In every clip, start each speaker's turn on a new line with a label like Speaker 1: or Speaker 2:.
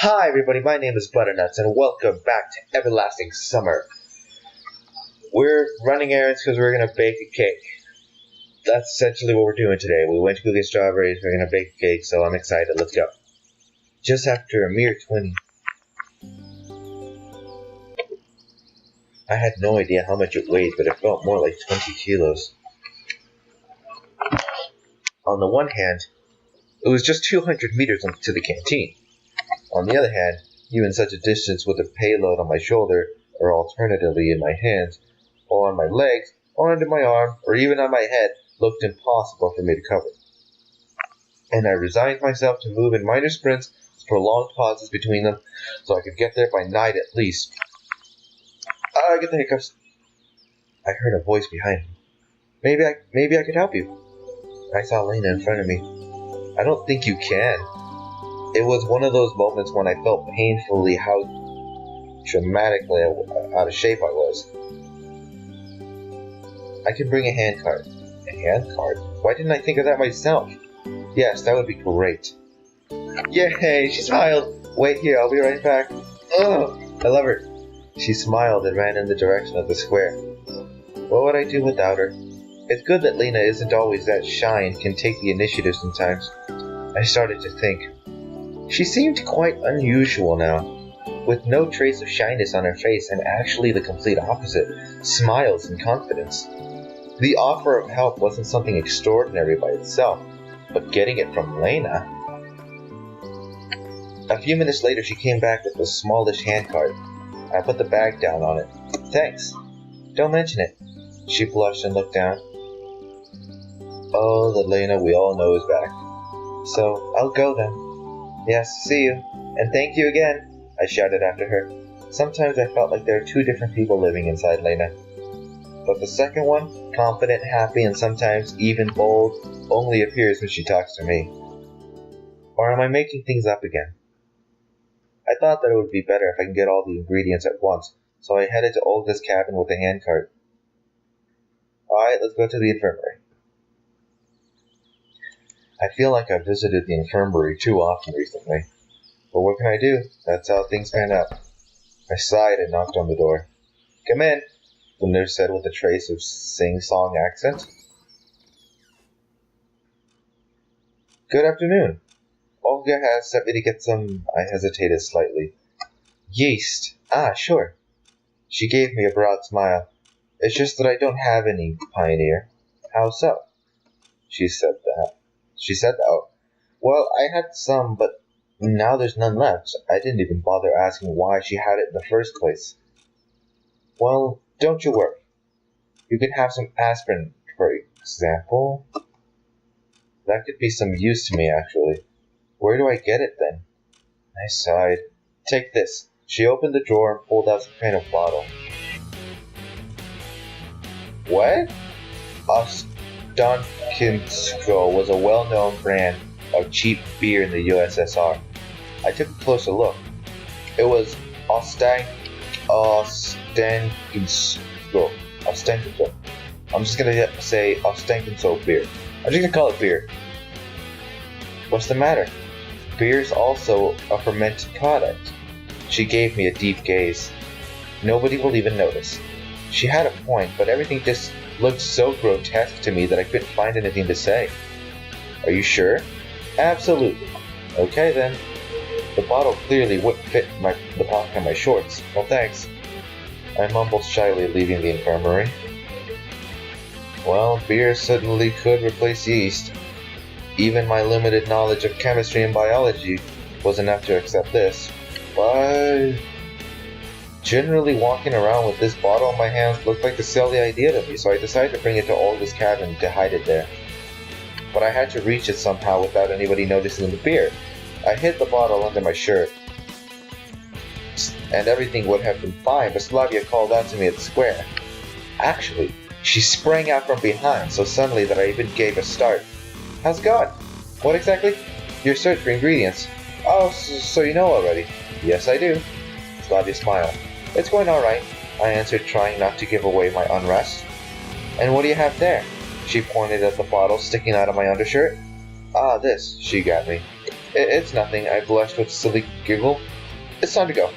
Speaker 1: Hi everybody, my name is Butternuts and welcome back to Everlasting Summer. We're running errands because we're going to bake a cake. That's essentially what we're doing today. We went to go get strawberries, we're going to bake a cake, so I'm excited. Let's go. Just after a mere 20. I had no idea how much it weighed, but it felt more like 20 kilos. On the one hand, it was just 200 meters to the canteen. On the other hand, even such a distance with a payload on my shoulder, or alternatively in my hands, or on my legs, or under my arm, or even on my head, looked impossible for me to cover. And I resigned myself to move in minor sprints with prolonged pauses between them, so I could get there by night at least. I get the hiccups. I heard a voice behind me. Maybe I could help you. I saw Lena in front of me. I don't think you can. It was one of those moments when I felt painfully how dramatically out of shape I was. I can bring a handcart. A handcart? Why didn't I think of that myself? Yes, that would be great. Yay, she smiled. Wait here, I'll be right back. Ugh, I love her. She smiled and ran in the direction of the square. What would I do without her? It's good that Lena isn't always that shy and can take the initiative sometimes. I started to think. She seemed quite unusual now, with no trace of shyness on her face and actually the complete opposite, smiles and confidence. The offer of help wasn't something extraordinary by itself, but getting it from Lena. A few minutes later she came back with a smallish handcart. I put the bag down on it. Thanks. Don't mention it. She blushed and looked down. Oh, the Lena we all know is back. So, I'll go then. Yes, see you. And thank you again, I shouted after her. Sometimes I felt like there are two different people living inside Lena. But the second one, confident, happy, and sometimes even bold, only appears when she talks to me. Or am I making things up again? I thought that it would be better if I can get all the ingredients at once, so I headed to Olga's cabin with the handcart. Alright, let's go to the infirmary. I feel like I've visited the infirmary too often recently. But what can I do? That's how things pan out. I sighed and knocked on the door. Come in, the nurse said with a trace of sing-song accent. Good afternoon. Olga has sent me to get some... I hesitated slightly. Yeast. Ah, sure. She gave me a broad smile. It's just that I don't have any, Pioneer. How so? She said that. Well, I had some, but now there's none left. I didn't even bother asking why she had it in the first place. Well, don't you worry. You can have some aspirin, for example. That could be some use to me, actually. Where do I get it, then? I sighed. Take this. She opened the drawer and pulled out some kind of bottle. What? Ostankino was a well-known brand of cheap beer in the USSR. I took a closer look. It was Ostankino. I'm just gonna say Ostankino beer. I'm just gonna call it beer. What's the matter? Beer is also a fermented product. She gave me a deep gaze. Nobody will even notice. She had a point, but everything just looked so grotesque to me that I couldn't find anything to say. Are you sure? Absolutely. Okay then. The bottle clearly wouldn't fit the pocket of my shorts. Well, thanks. I mumbled shyly, leaving the infirmary. Well, beer certainly could replace yeast. Even my limited knowledge of chemistry and biology was enough to accept this. But generally walking around with this bottle in my hands looked like a silly idea to me, so I decided to bring it to Olga's cabin to hide it there. But I had to reach it somehow without anybody noticing the beer. I hid the bottle under my shirt, and everything would have been fine, but Slavia called out to me at the square. Actually, she sprang out from behind so suddenly that I even gave a start. How's it going? What exactly? Your search for ingredients. Oh, so you know already. Yes, I do. Slavia smiled. It's going alright, I answered, trying not to give away my unrest. And what do you have there? She pointed at the bottle sticking out of my undershirt. Ah, this, she got me. It's nothing, I blushed with a silly giggle. It's time to go.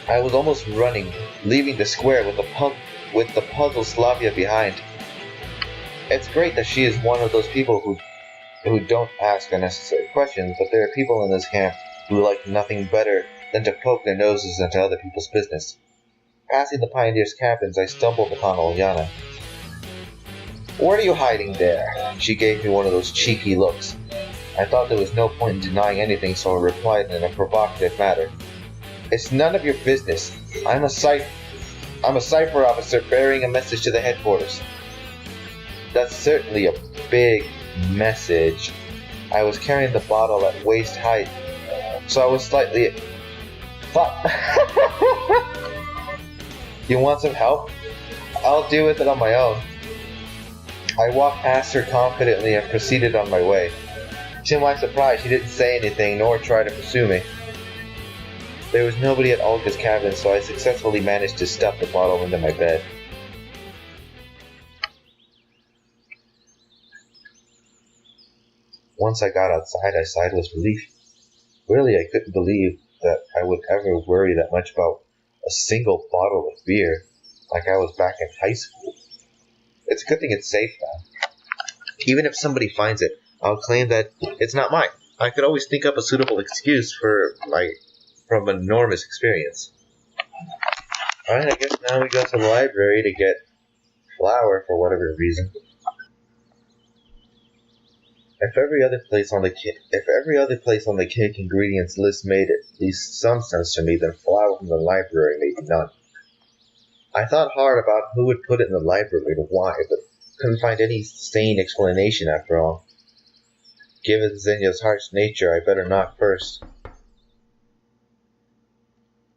Speaker 1: I was almost running, leaving the square with the puzzled Slavia behind. It's great that she is one of those people who don't ask unnecessary questions, but there are people in this camp who like nothing better than to poke their noses into other people's business. Passing the pioneers' cabins, I stumbled upon Olyana. "What are you hiding there?" She gave me one of those cheeky looks. I thought there was no point in denying anything, so I replied in a provocative manner. "It's none of your business. I'm a cipher officer bearing a message to the headquarters." That's certainly a big message. I was carrying the bottle at waist height, so I was slightly... You want some help? I'll deal with it on my own. I walked past her confidently and proceeded on my way. To my surprise, she didn't say anything nor try to pursue me. There was nobody at Olga's cabin, so I successfully managed to stuff the bottle into my bed. Once I got outside, I sighed with relief. Really, I couldn't believe that I would ever worry that much about a single bottle of beer, like I was back in high school. It's a good thing it's safe now. Even if somebody finds it, I'll claim that it's not mine. I could always think up a suitable excuse from an enormous experience. Alright, I guess now we go to the library to get flour for whatever reason. If every other place on the cake ingredients list made at least some sense to me, then flour from the library made none. I thought hard about who would put it in the library and why, but couldn't find any sane explanation after all. Given Xenia's harsh nature, I better knock first.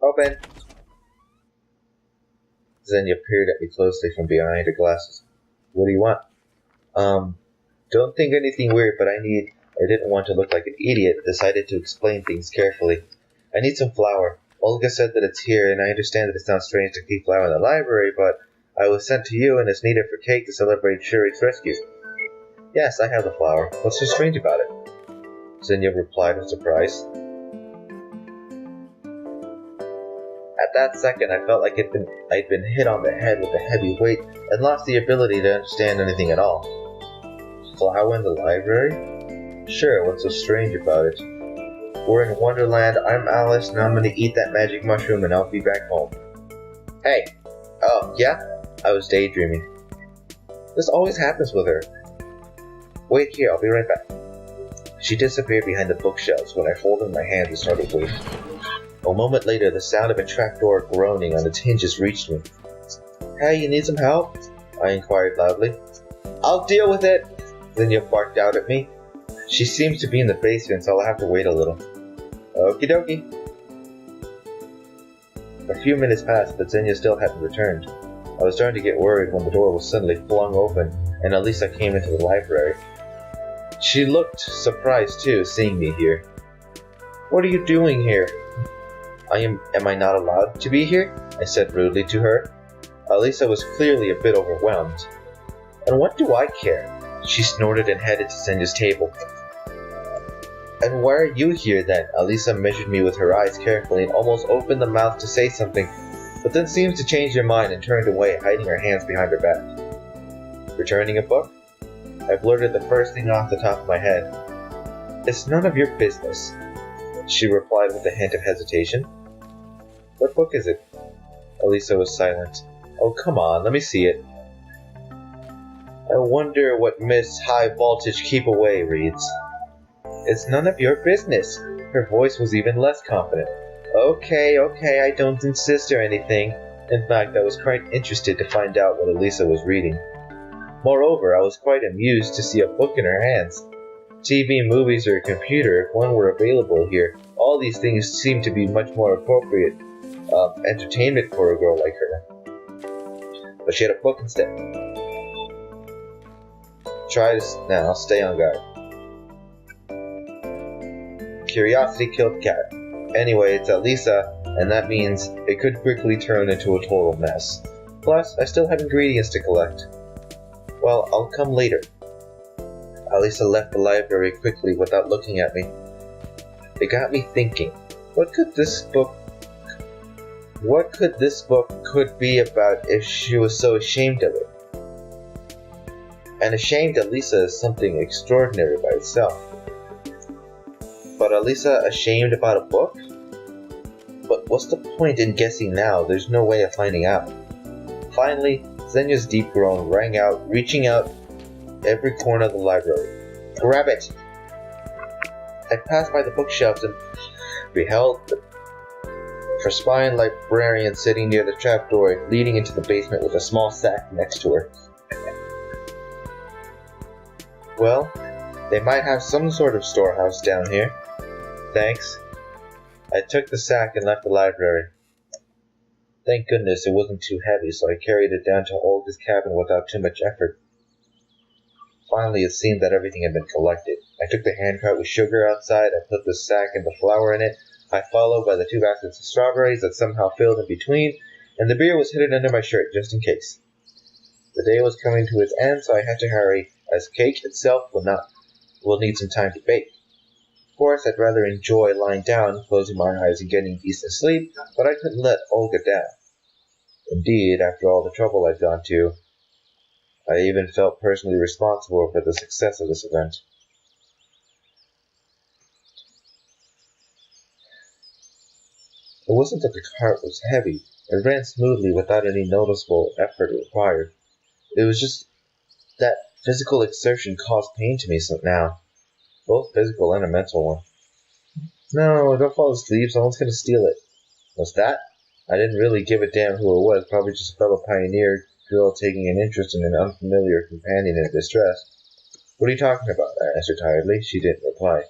Speaker 1: Open! Xenia peered at me closely from behind her glasses. What do you want? Don't think anything weird, but I didn't want to look like an idiot, decided to explain things carefully. I need some flour. Olga said that it's here, and I understand that it sounds strange to keep flour in the library, but I was sent to you and it's needed for cake to celebrate Shuri's rescue. Yes, I have the flour. What's so strange about it? Xenia replied with surprise. At that second, I felt like I'd been hit on the head with a heavy weight and lost the ability to understand anything at all. Flour in the library? Sure, what's so strange about it? We're in Wonderland, I'm Alice, and I'm gonna eat that magic mushroom and I'll be back home. Hey! Oh, yeah? I was daydreaming. This always happens with her. Wait here, I'll be right back. She disappeared behind the bookshelves when I folded my hands and started waiting. A moment later, the sound of a trapdoor groaning on its hinges reached me. Hey, you need some help? I inquired loudly. I'll deal with it! Xenia barked out at me. She seems to be in the basement, so I'll have to wait a little. Okie dokie. A few minutes passed, but Xenia still hadn't returned. I was starting to get worried when the door was suddenly flung open and Elisa came into the library. She looked surprised too, seeing me here. What are you doing here? Am I not allowed to be here? I said rudely to her. Elisa was clearly a bit overwhelmed. And what do I care? She snorted and headed to Xenia's table. And why are you here then? Elisa measured me with her eyes carefully and almost opened the mouth to say something, but then seemed to change her mind and turned away, hiding her hands behind her back. Returning a book? I blurted the first thing off the top of my head. It's none of your business, she replied with a hint of hesitation. What book is it? Elisa was silent. Oh, come on, let me see it. I wonder what Miss High Voltage Keep Away reads. It's none of your business. Her voice was even less confident. Okay, I don't insist or anything. In fact, I was quite interested to find out what Elisa was reading. Moreover, I was quite amused to see a book in her hands. TV, movies, or a computer, if one were available here, all these things seemed to be much more appropriate entertainment for a girl like her. But she had a book instead. Try this now, stay on guard. Curiosity killed the cat. Anyway, it's Elisa, and that means it could quickly turn into a total mess. Plus, I still have ingredients to collect. Well, I'll come later. Alisa left the library quickly without looking at me. It got me thinking, what could this book could be about if she was so ashamed of it? And ashamed Alisa is something extraordinary by itself. But Alisa ashamed about a book? But what's the point in guessing now? There's no way of finding out. Finally, Zenya's deep groan rang out, reaching out every corner of the library. Grab it! I passed by the bookshelves and beheld the perspiring librarian sitting near the trapdoor leading into the basement with a small sack next to her. Well, they might have some sort of storehouse down here. Thanks. I took the sack and left the library. Thank goodness it wasn't too heavy, so I carried it down to Olga's cabin without too much effort. Finally, it seemed that everything had been collected. I took the handcart with sugar outside, I put the sack and the flour in it, I followed by the 2 baskets of strawberries that somehow filled in between, and the beer was hidden under my shirt just in case. The day was coming to its end, so I had to hurry, as cake itself will need some time to bake. Of course, I'd rather enjoy lying down, closing my eyes and getting decent sleep, but I couldn't let Olga down. Indeed, after all the trouble I'd gone to, I even felt personally responsible for the success of this event. It wasn't that the cart was heavy. It ran smoothly without any noticeable effort required. It was just that physical exertion caused pain to me now. Both physical and a mental one. No, don't fall asleep. Someone's gonna steal it. What's that? I didn't really give a damn who it was. Probably just a fellow pioneer girl taking an interest in an unfamiliar companion in distress. What are you talking about? I asked her tiredly. She didn't reply.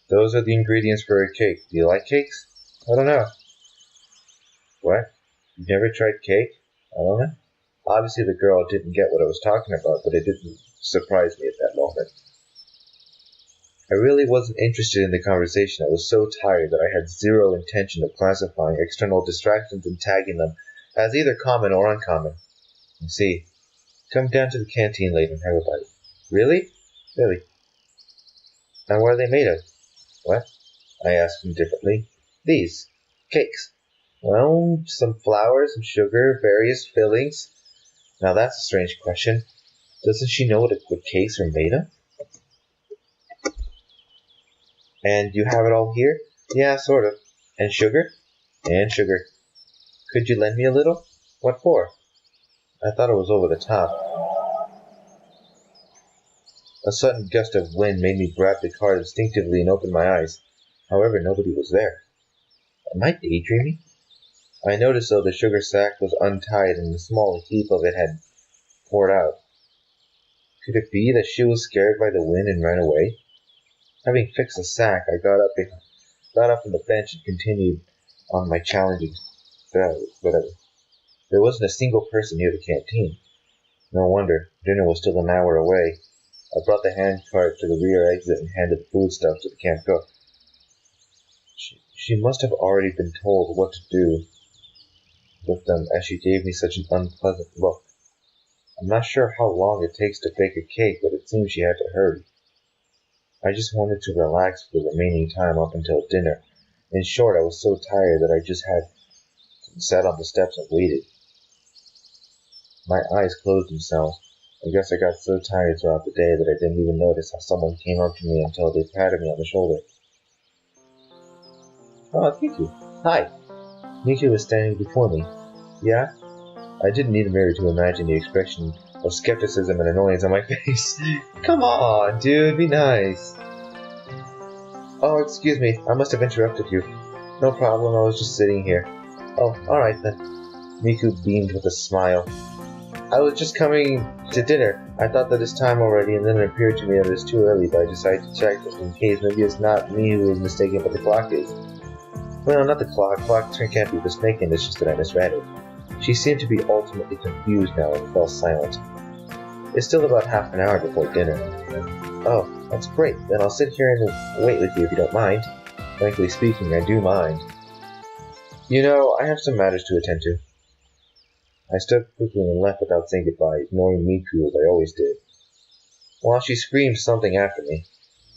Speaker 1: Those are the ingredients for a cake. Do you like cakes? I don't know. What? You've never tried cake? I don't know. Obviously the girl didn't get what I was talking about, but it didn't surprise me at that moment. I really wasn't interested in the conversation. I was so tired that I had zero intention of classifying external distractions and tagging them as either common or uncommon. You see, come down to the canteen later and have a bite. Really? Really. And what are they made of? What? I asked indifferently. These. Cakes. Well, some flour, some sugar, various fillings. Now that's a strange question. Doesn't she know what cakes are made of? And you have it all here? Yeah, sort of. And sugar? And sugar. Could you lend me a little? What for? I thought it was over the top. A sudden gust of wind made me grab the card instinctively and open my eyes. However, nobody was there. Am I daydreaming? I noticed, though, the sugar sack was untied and a small heap of it had poured out. Could it be that she was scared by the wind and ran away? Having fixed the sack, I got up from the bench and continued on my challenging whatever. There wasn't a single person near the canteen. No wonder. Dinner was still an hour away. I brought the handcart to the rear exit and handed the foodstuffs to the camp cook. She must have already been told what to do with them, as she gave me such an unpleasant look. I'm not sure how long it takes to bake a cake, but it seems she had to hurry. I just wanted to relax for the remaining time up until dinner. In short, I was so tired that I just sat on the steps and waited. My eyes closed themselves. I guess I got so tired throughout the day that I didn't even notice how someone came up to me until they patted me on the shoulder. Oh, thank you. Hi. Miku was standing before me. Yeah? I didn't need a mirror to imagine the expression of skepticism and annoyance on my face. Come on, dude, be nice. Oh, excuse me, I must have interrupted you. No problem, I was just sitting here. Oh, alright then. Miku beamed with a smile. I was just coming to dinner. I thought that it's time already, and then it appeared to me that it's too early, but I decided to check just in case. Maybe it's not me who is mistaken, but the clock is. Well, not the clock. Clock can't be mistaken, it's just that I misread it. She seemed to be ultimately confused now and fell silent. It's still about half an hour before dinner. Oh, that's great. Then I'll sit here and wait with you if you don't mind. Frankly speaking, I do mind. You know, I have some matters to attend to. I stood quickly and left without saying goodbye, ignoring Miku as I always did. while she screamed something after me.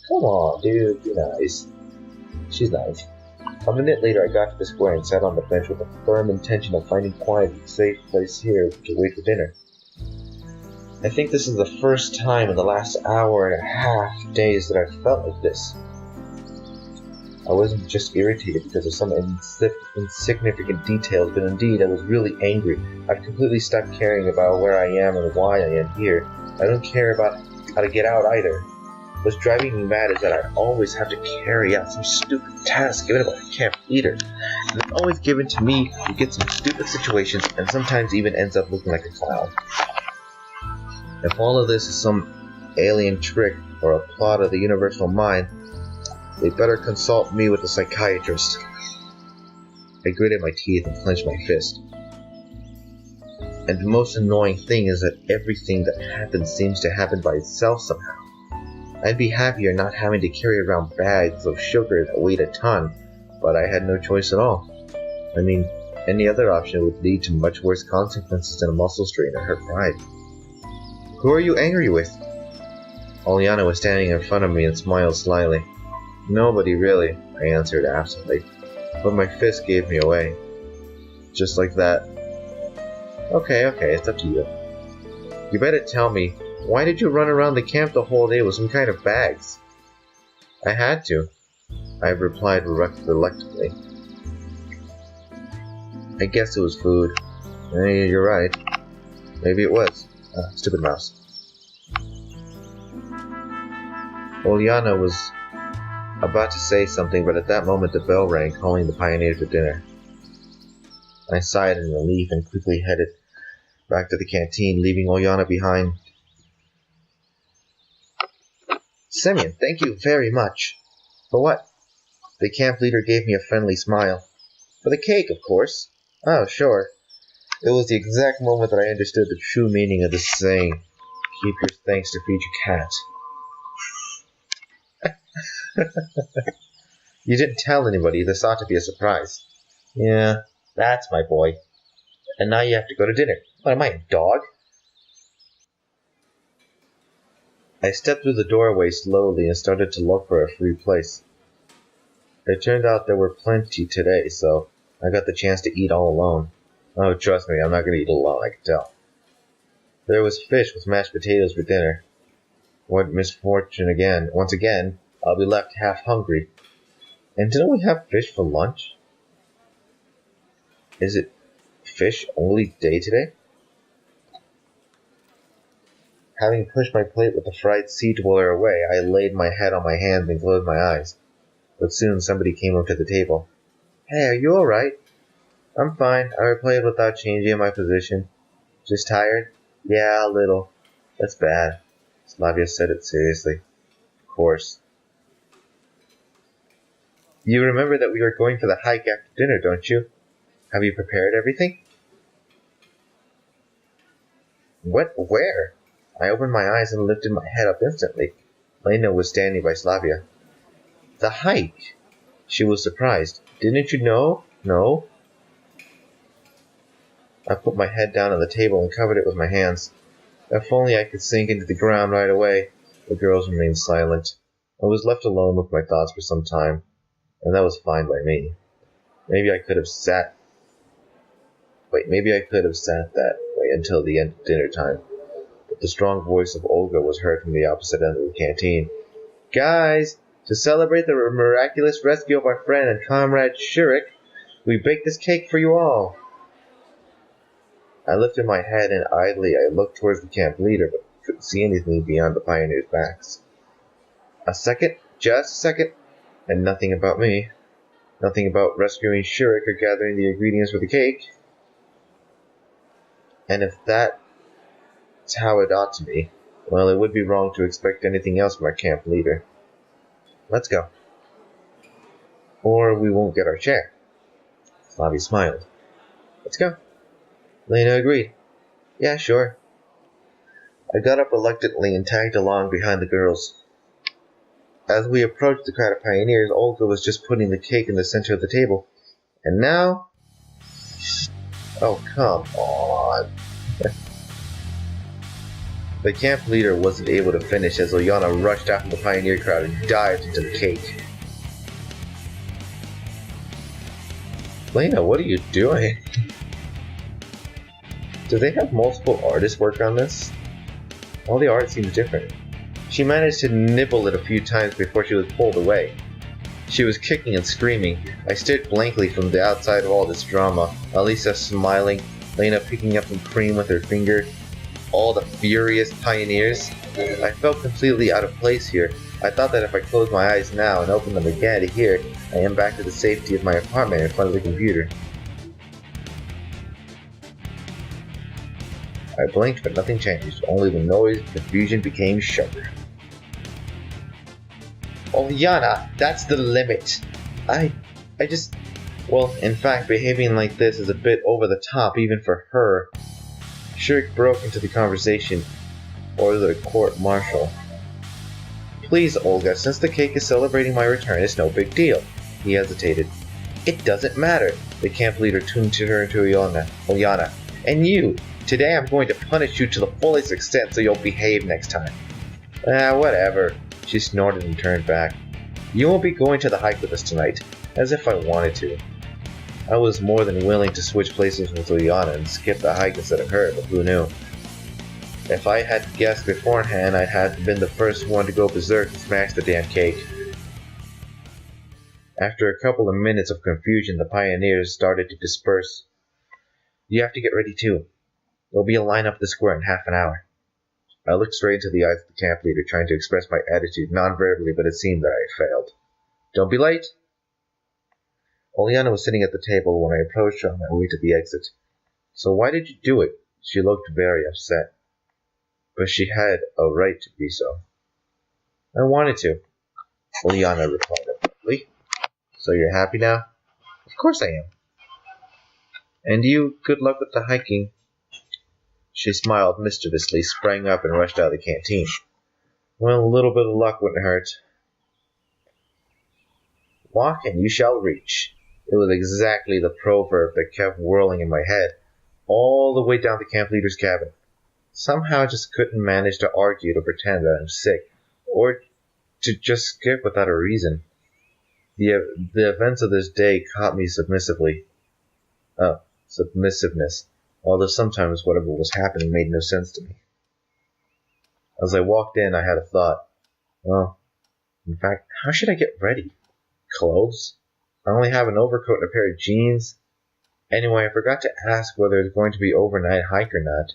Speaker 1: Come on, dude, be nice. She's nice. A minute later, I got to the square and sat on the bench with a firm intention of finding quiet and safe place here to wait for dinner. I think this is the first time in the last hour and a half days that I've felt like this. I wasn't just irritated because of some insignificant details, but indeed I was really angry. I've completely stopped caring about where I am and why I am here. I don't care about how to get out either. What's driving me mad is that I always have to carry out some stupid task given by a camp leader. And it's always given to me to get some stupid situations and sometimes even ends up looking like a clown. If all of this is some alien trick or a plot of the universal mind, they better consult me with a psychiatrist. I gritted my teeth and clenched my fist. And the most annoying thing is that everything that happens seems to happen by itself somehow. I'd be happier not having to carry around bags of sugar that weighed a ton, but I had no choice at all. I mean, any other option would lead to much worse consequences than a muscle strain or hurt pride. Who are you angry with? Oliana was standing in front of me and smiled slyly. Nobody really, I answered absently, but my fist gave me away. Just like that. Okay, it's up to you. You better tell me, why did you run around the camp the whole day with some kind of bags? I had to, I replied reluctantly. I guess it was food. You're right. Maybe it was. Stupid mouse. Oliana was about to say something, but at that moment the bell rang, calling the pioneer to dinner. I sighed in relief and quickly headed back to the canteen, leaving Oliana behind. Semyon, thank you very much. For what? The camp leader gave me a friendly smile. For the cake, of course. Oh, sure. It was the exact moment that I understood the true meaning of this saying, keep your thanks to feed your cat. You didn't tell anybody. This ought to be a surprise. Yeah, that's my boy. And now you have to go to dinner. What, am I a dog? I stepped through the doorway slowly and started to look for a free place. It turned out there were plenty today, so I got the chance to eat all alone. Oh, trust me, I'm not going to eat alone, I can tell. There was fish with mashed potatoes for dinner. What misfortune again. Once again, I'll be left half hungry. And didn't we have fish for lunch? Is it fish only day today? Having pushed my plate with the fried sea dweller away, I laid my head on my hands and closed my eyes. But soon somebody came up to the table. Hey, are you alright? I'm fine, I replied without changing my position. Just tired? Yeah, a little. That's bad. Slavia said it seriously. Of course. You remember that we were going for the hike after dinner, don't you? Have you prepared everything? What? Where? I opened my eyes and lifted my head up instantly. Lena was standing by Slavia. The hike? She was surprised. Didn't you know? No? I put my head down on the table and covered it with my hands. If only I could sink into the ground right away. The girls remained silent. I was left alone with my thoughts for some time, and that was fine by me. Maybe I could have sat that way until the end of dinner time. But the strong voice of Olga was heard from the opposite end of the canteen. Guys, to celebrate the miraculous rescue of our friend and comrade Shurik, we baked this cake for you all. I lifted my head and idly I looked towards the camp leader, but couldn't see anything beyond the pioneers' backs. A second, just a second, and nothing about me. Nothing about rescuing Shurik or gathering the ingredients for the cake. And if that's how it ought to be, well, it would be wrong to expect anything else from our camp leader. Let's go. Or we won't get our share. Flavia smiled. Let's go. Lena agreed. Yeah, sure. I got up reluctantly and tagged along behind the girls. As we approached the crowd of pioneers, Olga was just putting the cake in the center of the table. And now... Oh, come on. The camp leader wasn't able to finish as Liana rushed after the pioneer crowd and dived into the cake. Lena, what are you doing? Do they have multiple artists work on this? All the art seems different. She managed to nibble it a few times before she was pulled away. She was kicking and screaming. I stared blankly from the outside of all this drama. Alisa smiling, Lena picking up some cream with her finger. All the furious pioneers. I felt completely out of place here. I thought that if I closed my eyes now and opened them again to hear, I am back to the safety of my apartment in front of the computer. I blinked, but nothing changed. Only the noise and confusion became sharper. Oh, Yana, that's the limit. Well, in fact, behaving like this is a bit over the top even for her. Shirk broke into the conversation, or the court-martial. Please, Olga, since the cake is celebrating my return, it's no big deal. He hesitated. It doesn't matter. The camp leader tuned her into Yana. And you, today I'm going to punish you to the fullest extent so you'll behave next time. Whatever. She snorted and turned back. You won't be going to the hike with us tonight, as if I wanted to. I was more than willing to switch places with Liana and skip the hike instead of her, but who knew? If I had guessed beforehand, I'd have been the first one to go berserk and smash the damn cake. After a couple of minutes of confusion, the pioneers started to disperse. You have to get ready too. There'll be a line up the square in half an hour. I looked straight into the eyes of the camp leader, trying to express my attitude non-verbally, but it seemed that I had failed. Don't be late! Oliana was sitting at the table when I approached her on my way to the exit. So why did you do it? She looked very upset. But she had a right to be so. I wanted to, Oliana replied abruptly. So you're happy now? Of course I am. And you, good luck with the hiking. She smiled mischievously, sprang up, and rushed out of the canteen. Well, a little bit of luck wouldn't hurt. Walk and you shall reach. It was exactly the proverb that kept whirling in my head, all the way down to camp leader's cabin. Somehow I just couldn't manage to argue to pretend that I'm sick, or to just skip without a reason. The events of this day caught me submissively. Submissiveness. Although sometimes whatever was happening made no sense to me. As I walked in, I had a thought. Well, in fact, how should I get ready? Clothes? I only have an overcoat and a pair of jeans. Anyway, I forgot to ask whether it's going to be overnight hike or not.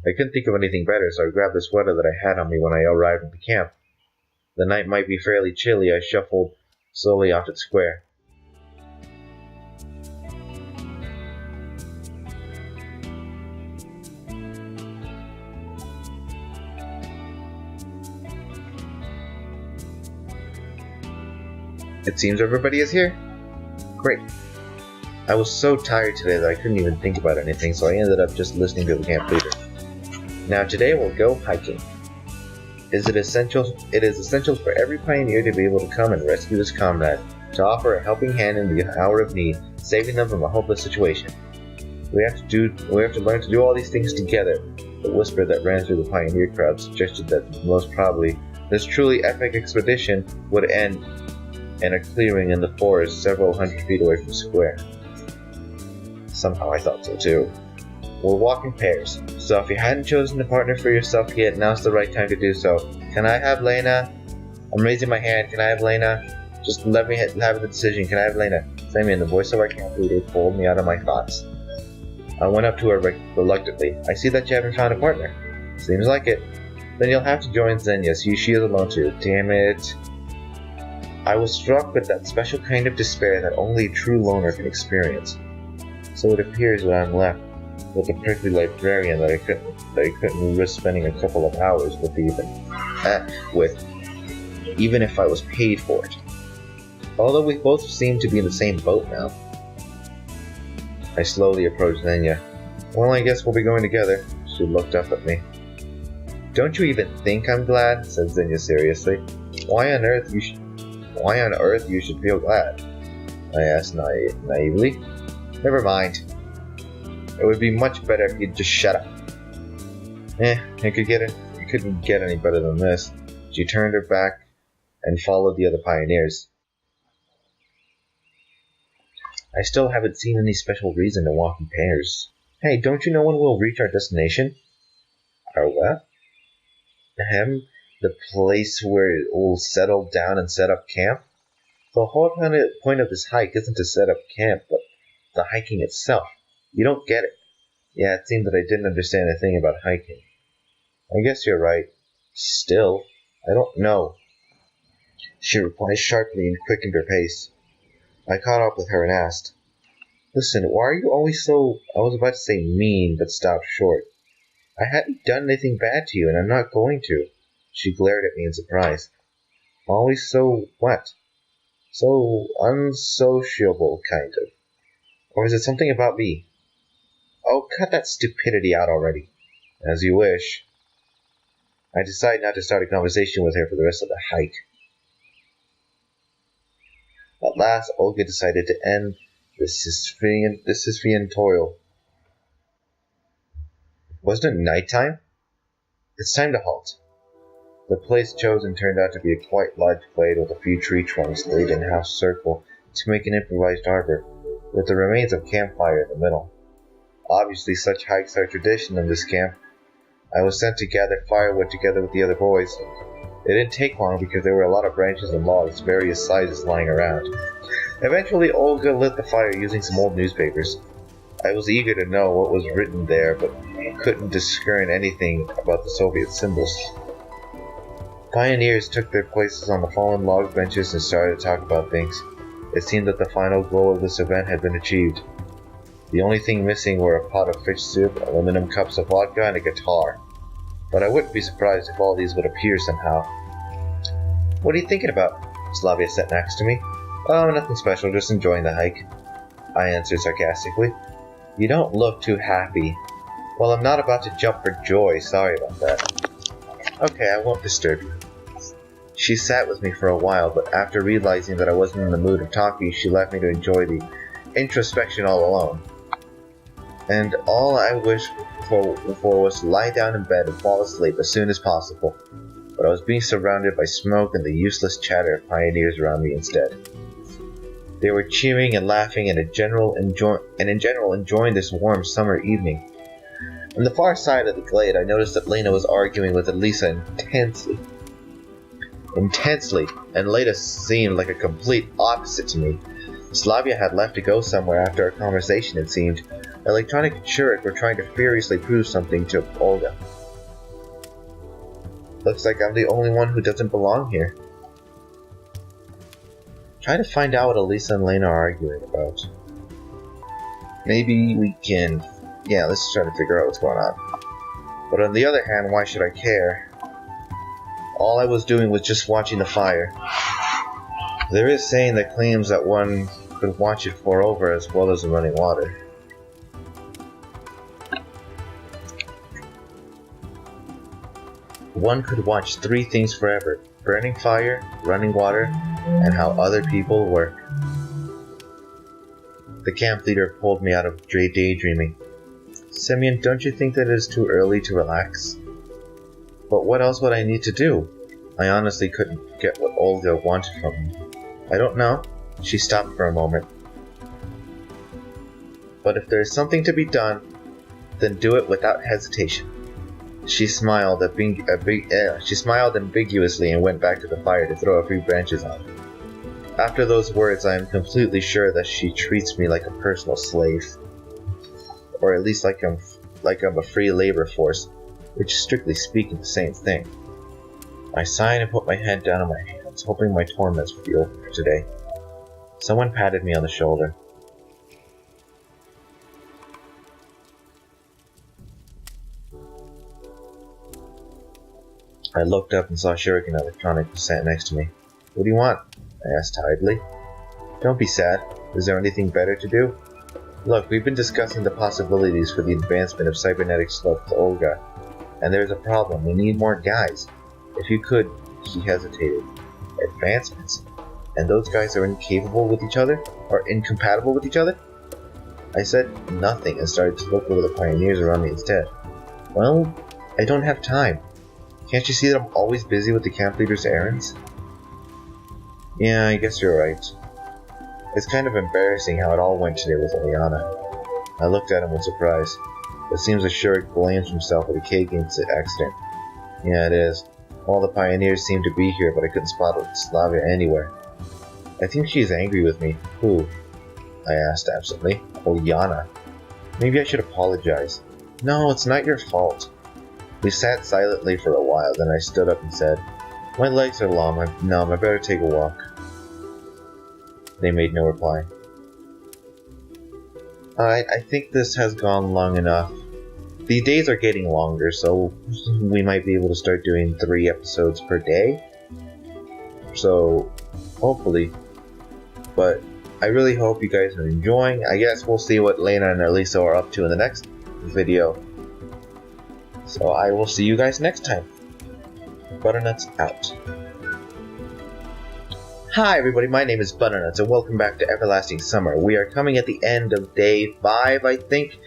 Speaker 1: I couldn't think of anything better, so I grabbed the sweater that I had on me when I arrived at the camp. The night might be fairly chilly. I shuffled slowly off to the square. It seems everybody is here. Great. I was so tired today that I couldn't even think about anything, so I ended up just listening to the camp leader. Now today we'll go hiking. It is essential for every pioneer to be able to come and rescue his comrade, to offer a helping hand in the hour of need, saving them from a hopeless situation. We have to learn to do all these things together. The whisper that ran through the pioneer crowd suggested that most probably this truly epic expedition would end in a clearing in the forest several hundred feet away from the square. Somehow I thought so too. We'll walk in pairs, so if you hadn't chosen a partner for yourself yet, now's the right time to do so. Can I have Lena? I'm raising my hand. Can I have Lena? Just let me have the decision. Can I have Lena? Sammy, the voice of our camp leader, pulled me out of my thoughts. I went up to her reluctantly. I see that you haven't found a partner. Seems like it. Then you'll have to join Xenia, so she is alone too. Damn it. I was struck with that special kind of despair that only a true loner can experience. So it appears that I'm left with a prickly librarian that I couldn't risk spending a couple of hours with even if I was paid for it. Although we both seem to be in the same boat now. I slowly approached Xenia. Well, I guess we'll be going together. She looked up at me. Don't you even think I'm glad? Said Xenia seriously. Why on earth you should feel glad? I asked naively. Never mind. It would be much better if you'd just shut up. It couldn't get any better than this. She turned her back and followed the other pioneers. I still haven't seen any special reason to walk in pairs. Hey, don't you know when we'll reach our destination? Our what? The place where we'll settle down and set up camp? The whole point of this hike isn't to set up camp, but the hiking itself. You don't get it. Yeah, it seemed that I didn't understand a thing about hiking. I guess you're right. Still, I don't know. She replied sharply and quickened her pace. I caught up with her and asked, Listen, why are you always so... I was about to say mean, but stopped short. I hadn't done anything bad to you, and I'm not going to. She glared at me in surprise. Always so what? So unsociable, kind of. Or is it something about me? Oh, cut that stupidity out already. As you wish. I decided not to start a conversation with her for the rest of the hike. At last, Olga decided to end this Sisyphean toil. Wasn't it nighttime? It's time to halt. The place chosen turned out to be a quite large glade with a few tree trunks laid in half circle to make an improvised arbor, with the remains of campfire in the middle. Obviously, such hikes are tradition in this camp. I was sent to gather firewood together with the other boys. It didn't take long because there were a lot of branches and logs, various sizes, lying around. Eventually, Olga lit the fire using some old newspapers. I was eager to know what was written there, but couldn't discern anything about the Soviet symbols. Pioneers took their places on the fallen log benches and started to talk about things. It seemed that the final goal of this event had been achieved. The only thing missing were a pot of fish soup, aluminum cups of vodka, and a guitar. But I wouldn't be surprised if all these would appear somehow. What are you thinking about? Slavia sat next to me. Oh, nothing special, just enjoying the hike. I answered sarcastically. You don't look too happy. Well, I'm not about to jump for joy, sorry about that. Okay, I won't disturb you. She sat with me for a while, but after realizing that I wasn't in the mood of talking, she left me to enjoy the introspection all alone. And all I wished for was to lie down in bed and fall asleep as soon as possible. But I was being surrounded by smoke and the useless chatter of pioneers around me instead. They were cheering and laughing and in general enjoying this warm summer evening. On the far side of the glade, I noticed that Lena was arguing with Elisa intensely, and Lena seemed like a complete opposite to me. Slavia had left to go somewhere after our conversation, it seemed. Electronic and Shurik were trying to furiously prove something to Olga. Looks like I'm the only one who doesn't belong here. Try to find out what Elisa and Lena are arguing about. Maybe we can... Yeah, let's try to figure out what's going on. But on the other hand, why should I care? All I was doing was just watching the fire. There is saying that claims that one could watch it pour over as well as the running water. One could watch three things forever: burning fire, running water, and how other people work. The camp leader pulled me out of daydreaming. Semyon, don't you think that it is too early to relax? But what else would I need to do? I honestly couldn't get what Olga wanted from me. I don't know. She stopped for a moment. But if there is something to be done, then do it without hesitation. She smiled ambiguously and went back to the fire to throw a few branches on it. After those words, I am completely sure that she treats me like a personal slave. Or at least like I'm a free labor force, which is strictly speaking the same thing. I sighed and put my head down on my hands, hoping my torments would be over for today. Someone patted me on the shoulder. I looked up and saw Shuriken Electronic sat next to me. What do you want? I asked tiredly. Don't be sad. Is there anything better to do? Look, we've been discussing the possibilities for the advancement of cybernetic stuff with Olga. And there's a problem. We need more guys. If you could... He hesitated. Advancements? And those guys are incapable with each other? Or incompatible with each other? I said nothing and started to look over the pioneers around me instead. Well, I don't have time. Can't you see that I'm always busy with the camp leader's errands? Yeah, I guess you're right. It's kind of embarrassing how it all went today with Eliana. I looked at him with surprise. It seems that Shurik blames himself for the K-Games accident. Yeah, it is. All the pioneers seem to be here, but I couldn't spot Slavia anywhere. I think she's angry with me. Who? I asked absently. Oliana. Maybe I should apologize. No, it's not your fault. We sat silently for a while, then I stood up and said, My legs are long, I better take a walk. They made no reply. Alright, I think this has gone long enough. These days are getting longer, so we might be able to start doing 3 episodes per day. So, hopefully. But I really hope you guys are enjoying. I guess we'll see what Lena and Elisa are up to in the next video. So I will see you guys next time. Butternuts out. Hi everybody, my name is Butternuts and welcome back to Everlasting Summer. We are coming at the end of day 5, I think.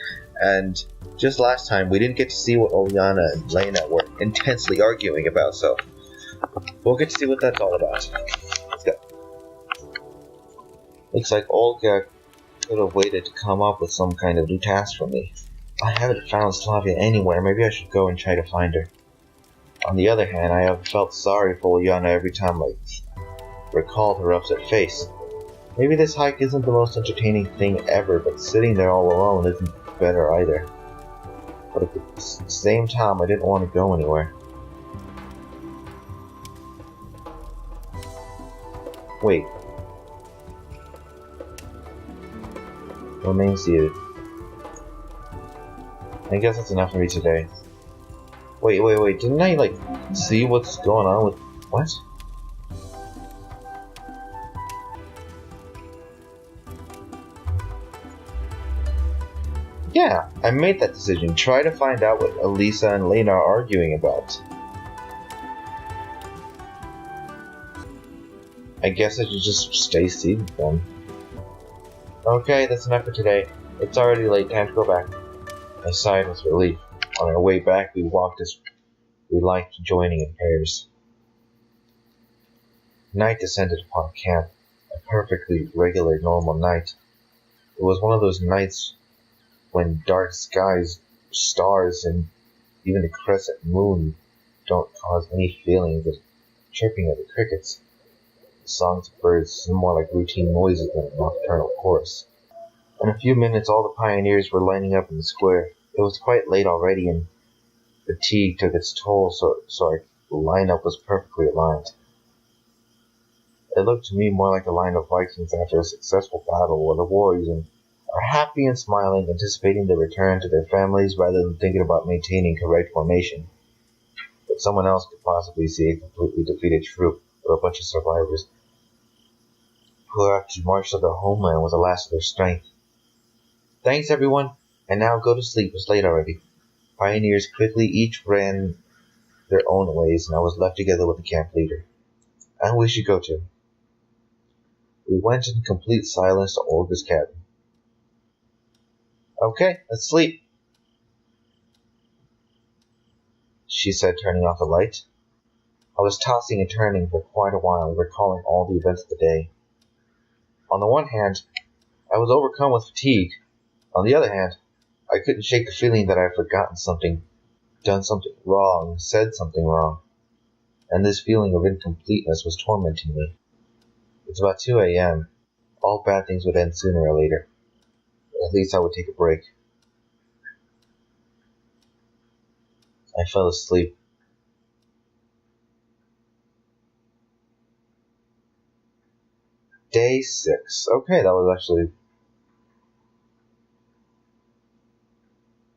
Speaker 1: And just last time we didn't get to see what Oliana and Lena were intensely arguing about, so we'll get to see what that's all about. Let's go. Looks like Olga could have waited to come up with some kind of new task for me. I haven't found Slavia anywhere, maybe I should go and try to find her. On the other hand, I have felt sorry for Oliana every time I recalled her upset face. Maybe this hike isn't the most entertaining thing ever, but sitting there all alone isn't better either. But at the same time, I didn't want to go anywhere. Wait. Remain seated. I guess that's enough for me today. Wait, didn't I, see what's going on with... What? Yeah, I made that decision. Try to find out what Elisa and Lena are arguing about. I guess I should just stay seated then. Okay, that's enough for today. It's already late, time to go back. I sighed with relief. On our way back, we walked as we liked, joining in pairs. Night descended upon camp, a perfectly regular, normal night. It was one of those nights when dark skies, stars, and even the crescent moon don't cause any feeling of chirping of the crickets. The songs of birds seem more like routine noises than a nocturnal chorus. In a few minutes, all the pioneers were lining up in the square. It was quite late already, and fatigue took its toll, so our lineup was perfectly aligned. It looked to me more like a line of Vikings after a successful battle, where the warriors are happy and smiling, anticipating their return to their families rather than thinking about maintaining correct formation. But someone else could possibly see a completely defeated troop, or a bunch of survivors who have to march to their homeland with the last of their strength. Thanks everyone, and now go to sleep, it's late already. Pioneers quickly each ran their own ways, and I was left together with the camp leader. And we should go too. We went in complete silence to Olga's cabin. Okay, let's sleep, she said, turning off the light. I was tossing and turning for quite a while, recalling all the events of the day. On the one hand, I was overcome with fatigue. On the other hand, I couldn't shake the feeling that I had forgotten something, done something wrong, said something wrong, and this feeling of incompleteness was tormenting me. It's about 2 a.m. All bad things would end sooner or later. At least I would take a break. I fell asleep. Day 6. Okay, that was actually...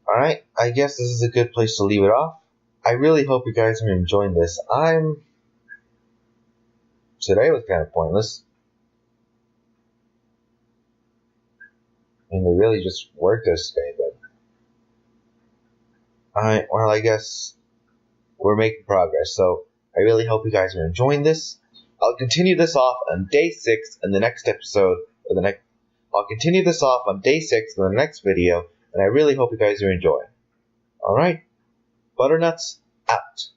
Speaker 1: Alright, I guess this is a good place to leave it off. I really hope you guys are enjoying this. Today was kind of pointless. I mean, they really just worked us today, but... Alright, well, I guess we're making progress, so I really hope you guys are enjoying this. I'll continue this off on day 6 in the next episode, I'll continue this off on day 6 in the next video, and I really hope you guys are enjoying. Alright? Butternuts out.